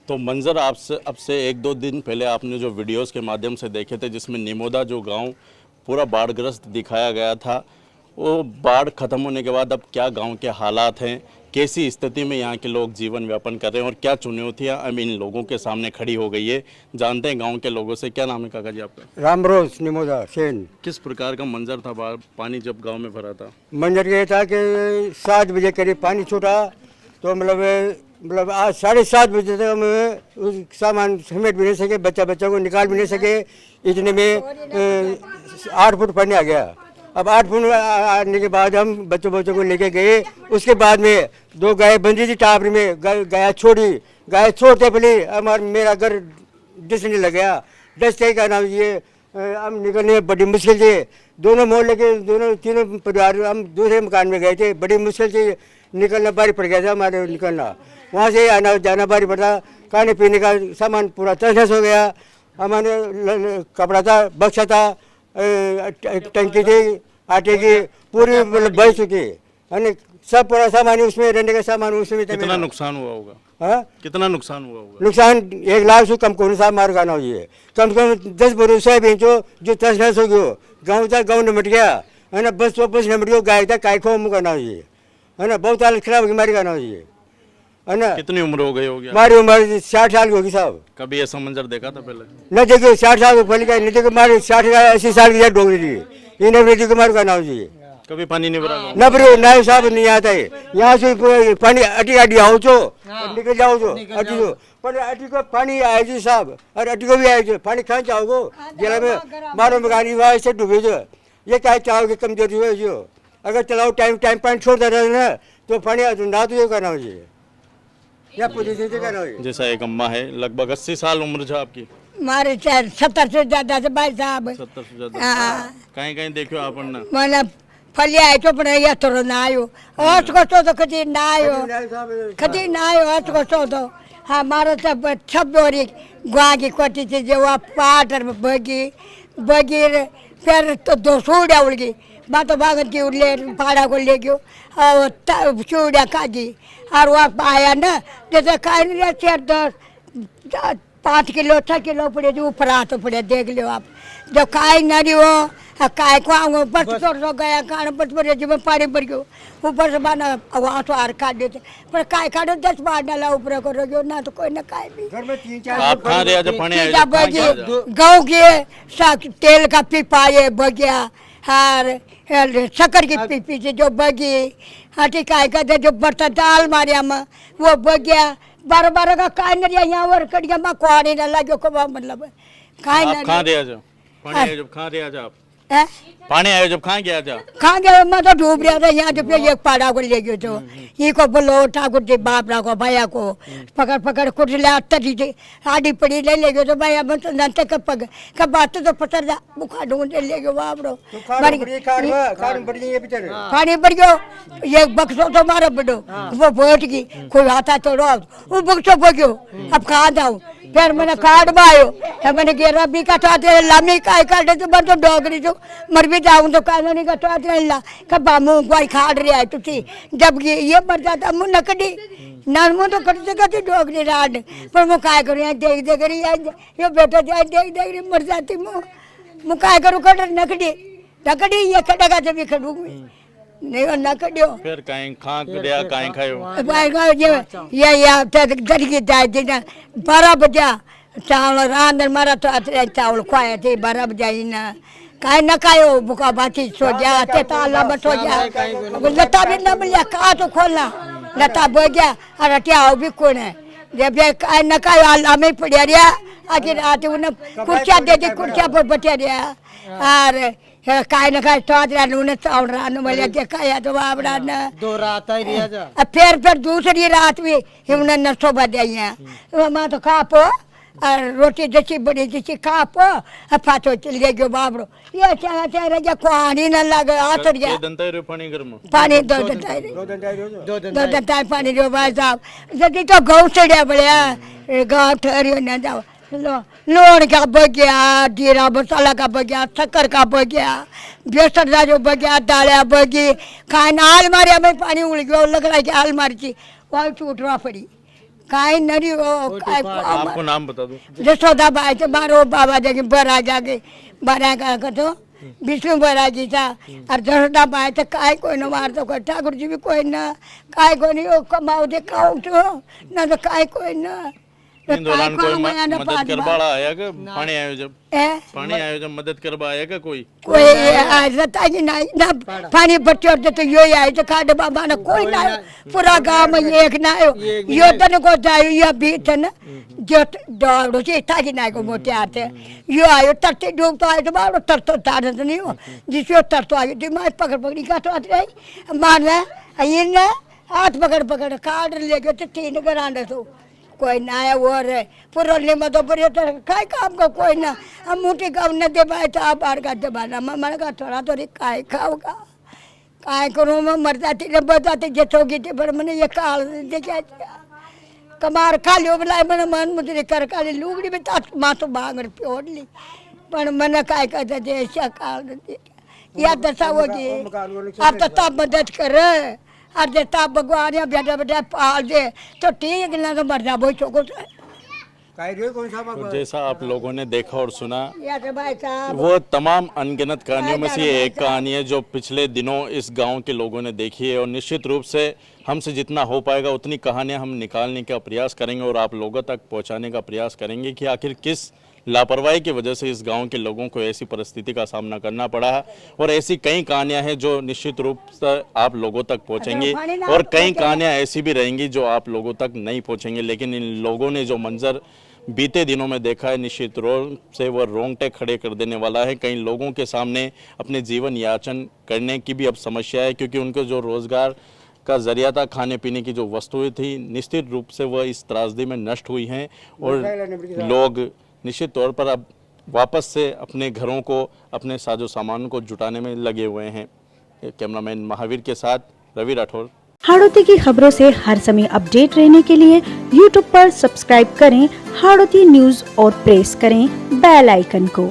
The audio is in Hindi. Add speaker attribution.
Speaker 1: तो मंजर आपसे अब से एक दो दिन पहले आपने जो वीडियोस के माध्यम से देखे थे जिसमें निमोदा जो गांव पूरा बाढ़ग्रस्त दिखाया गया था, वो बाढ़ खत्म होने के बाद अब क्या गांव के हालात हैं, कैसी स्थिति में यहाँ के लोग जीवन यापन कर रहे हैं और क्या चुनौतियाँ अब इन लोगों के सामने खड़ी हो गई है, जानते हैं गाँव के लोगों से। क्या नाम है काका जी आपका?
Speaker 2: रामरोज निमोदा सेन।
Speaker 1: किस प्रकार का मंजर था पानी जब गाँव में भरा था?
Speaker 2: मंजर ये था कि 7 बजे करीब पानी छूटा तो मतलब आज 7:30 बजे तक हम उस सामान समेट भी नहीं सके, बच्चा को निकाल भी नहीं सके। इतने में 8 फुट पानी आ गया। अब 8 फुट आने के बाद हम बच्चों को लेके गए। उसके बाद में 2 गाय बंधी थी टापरी में, गाय छोड़ते पहले मेरा घर डसने लग गया। डसते का नाम ये हम निकलने में बड़ी मुश्किल से दोनों मोहल्ले के तीनों परिवार हम दूसरे मकान में गए थे। बड़ी मुश्किल से निकलना भारी पड़ गया था हमारे, निकलना वहाँ से आना जाना भारी पड़ा। खाने पीने का सामान पूरा तहस हो गया। हमारे कपड़ा था, बक्सा था, टंकी थी आटे की, पूरी मतलब बह चुकी है। सब पूरा सामान उसमें, रहने का सामान उसमें।
Speaker 1: कितना नुकसान हुआ होगा?
Speaker 2: हाँ,
Speaker 1: कितना नुकसान हुआ होगा?
Speaker 2: नुकसान 1 लाख से कम को साहब मार गाना हो ये कम से कम 10 बोरी सोयाबीन जो तहस नहस हो गयो। गाँव था, गाँव निमट गया है ना। बस निमट गयो। गाय था, काय खो मुँह करना हो ये है ना। बहुत हालत खराब होगी हमारी गाना हो ये है ना।
Speaker 1: कितनी उम्र हो गई होगी?
Speaker 2: हमारी उम्र 60 साल की होगी साहब।
Speaker 1: कभी ऐसा मंजर देखा था पहले?
Speaker 2: न देखिए 60 साल पहले का नहीं देखिए। हमारे 60-80 साल की डोगरी थी। इन्हें वृद्धि कुमार का नाम जी।
Speaker 1: कभी पानी नहीं भरा?
Speaker 2: न भरे नायब साहब नहीं आता है यहाँ से पानी अटी आओ छो निकल जाओ छो अटी को, पर अटी को पानी आए जी साहब, और अटी को भी आए छो पानी खा जाओगो जिला में मारो मकानी हुआ ऐसे डूबे जो। ये क्या चाहोगे कमजोरी हुए जो? अगर चलाओ टाइम टाइम छोड़ता रहे ना तो पानी ना तो ये करना हो जी या पोजीशन से करना हो।
Speaker 1: जैसा एक अम्मा है, लगभग 80 साल उम्र है आपकी।
Speaker 3: मारे 70 से ज्यादा से भाई साहब।
Speaker 1: 70 से ज्यादा? कहीं देखो आपण ना
Speaker 3: मतलब फली आयो तो पण या थोड़ो ना आयो और को तो कदी ना आयो और को तो हमारा सब बोरी गुआ की कोटी थी जो पाटर बगीर फिर तो 2 सूड़िया उड़ गई। बातों भागत की उड़ले पाड़ा को ले गयो और सूड़िया खागी और वहाँ आया ना जैसे खाई नहीं रहे 5 किलो 6 किलो पड़े जो ऊपर तो पड़े। देख लो आप जब खाई ना रही हो काय को आऊँगा बस तो गया खाना बस पर जब पानी भर गयो ऊपर से बाना वहाँ तो हार काट देते पर काय काटो 10 बार डाला ऊपर को रहो ना तो कोई ना काय भी।
Speaker 1: आप कहाँ रहे जब पानी आया?
Speaker 3: गाँव के तेल का पीपा ये बगिया हार शक्कर की पीपी से जो बगी हाथी काय कहते जो बर्तन दाल मारिया में वो बगिया 12 का काय नरिया यहाँ और कड़िया में कुआरी न लगे को मतलब काय न।
Speaker 1: कहाँ रहे जब पानी आया? जब कहाँ रहे आप? पानी आया जब कहाँ गया था?
Speaker 3: कहाँ गया? मैं तो डूब रहा था यहाँ जब एक पाड़ा को ले गयो तो ये को बोलो ठाकुर जी बाप को भैया को पकड़ कुछ ले तरी थी आड़ी पड़ी ले गयो तो भैया मैं तो नंते कब बात तो पता जा बुखार ढूंढ ले गयो बाप रो पानी भर गयो। ये बक्सो तो मारो बड़ो वो बैठ गई कोई आता तो रो वो बक्सो भगो। अब कहाँ जाऊँ फिर मैंने कार्ड बायो मैंने घेरा भी कटाते लामी काय काटे तो बन तो डोगरी जो मर भी जाऊँ तो कानूनी कटाते ला कब मुँह कोई खाड़ रहा है तुझी जब ये मर जाता मुँह नकड़ी ना मुँह तो कटते कटी डोगरी राड पर मुँह काय करूँ यहाँ देख रही ये बेटा जाए देख रही मर जाती मुँह काय करूँ कट नकड़ी ये कटेगा जब ये खड़ूंगी नहीं ना कडियो
Speaker 1: फिर काई खा करया काई खायो
Speaker 3: भाई का ये जरगी जाए दिन 12 बजे चावल रांदर मारा तो अतरे चावल खाए थे 12 बजे ना काई न खायो भूखा बाती सो जा ते ताला में सो जा लता भी न मिला का तो खोलना लता बो गया और हटिया भी कौन है जब ये काई न खायो आला में पड़िया रिया आखिर आते उन्हें कुर्सियां दे दी कुर्सियां पर बैठे रिया और काय न काय तो उन्हें चावल रान वाले के खाया तो बाबरा न
Speaker 4: 2 रात आई रिया जा
Speaker 3: फिर दूसरी रात भी उन्हें न सोबा दिया वहाँ तो खा पो और रोटी जैसी बड़ी जैसी खा पो फातो ले गयो बाबरो ये चाहे जा पानी न लगे आतर गया
Speaker 1: पानी गर्म
Speaker 3: पानी 2 दंताई पानी जो भाई साहब जल्दी तो गौ चढ़िया बढ़िया गाँव ठहरियो न जाओ लोन का बगिया जीरा मसाला का बगिया शक्कर का बगिया बेसन का जो बगिया दालिया बगी खाना अलमारी में पानी उड़ गया लग रहा है कि अलमारी थी वहाँ टूटना पड़ी काई नरी हो काई
Speaker 1: आपको नाम बता दो।
Speaker 3: जसोदा बाई तो मारो बाबा जगे बरा जाके बरा का तो विष्णु बरा जी था और जसोदा बाई तो काई कोई न मार तो कोई ठाकुर जी भी कोई ना काई कोई नहीं वो कमाओ दे खाओ तो ना तो काई कोई ना
Speaker 1: इन दौरान कोई मदद करवाड़ा आया कि पानी आयो जब पानी आयो जब मदद करवा आया का कोई
Speaker 3: आज ताकि ना ना पानी बच्चों तो यो आए तो खाद बाबा ना कोई ना पूरा गांव में एक ना आयो यो तन को जायो या बीत ना जो दौड़ो से ताकि ना को मोटे आते यो आयो तरते डूब तो आयो तो बारो तरतो तार तो नहीं हो जिसको तरतो आयो दिमाग पकड़ पकड़ी का तो आते रही मारना ये ना हाथ पकड़ पकड़ काट लेके तो 3 घरांडे तो कोई ना आया वो रे पुरले में तो पर तो काय काम का कोई ना हम मोटे काम न दे पाए तो आप बाहर का दे बाना मन का थोड़ा तो रे काय खाओगा काय करूं मैं मर जाती ने बताते जतोगी ते पर मैंने ये काल दे क्या कमार खा लियो बुलाए मन मन मुझे कर काली लुगड़ी में तात मा तो बांगर प्योड़ ली पर मन काय कहते दे ऐसा काल दे या दशा हो जी आप तो तब मदद कर और देता भगवान या बेटा बेटा पाल दे तो ठीक ना तो मर जा बोई चोको
Speaker 1: तो जैसा आप लोगों ने देखा और सुना
Speaker 3: या तो भाई साहब
Speaker 1: वो तमाम अनगिनत कहानियों में से ये एक कहानी है जो पिछले दिनों इस गांव के लोगों ने देखी है और निश्चित रूप से हमसे जितना हो पाएगा उतनी कहानियां हम निकालने का प्रयास करेंगे और आप लोगों तक पहुंचाने का प्रयास करेंगे कि आखिर किस लापरवाही की वजह से इस गांव के लोगों को ऐसी परिस्थिति का सामना करना पड़ा है और ऐसी कई कहानियां हैं जो निश्चित रूप से आप लोगों तक पहुंचेंगी और कई कहानियां ऐसी भी रहेंगी जो आप लोगों तक नहीं पहुंचेंगी। लेकिन इन लोगों ने जो मंजर बीते दिनों में देखा है निश्चित रूप से वह रोंगटे खड़े कर देने वाला है। कई लोगों के सामने अपने जीवन याचन करने की भी अब समस्या है क्योंकि उनको जो रोजगार का जरिया था खाने पीने की जो वस्तुएं थी निश्चित रूप से वह इस त्रासदी में नष्ट हुई हैं और लोग निश्चित तौर पर अब वापस से अपने घरों को अपने साजो सामान को जुटाने में लगे हुए हैं। कैमरामैन महावीर के साथ रवि राठौर।
Speaker 4: हाड़ौती की खबरों से हर समय अपडेट रहने के लिए YouTube पर सब्सक्राइब करें हाड़ौती न्यूज और प्रेस करें बेल आइकन को।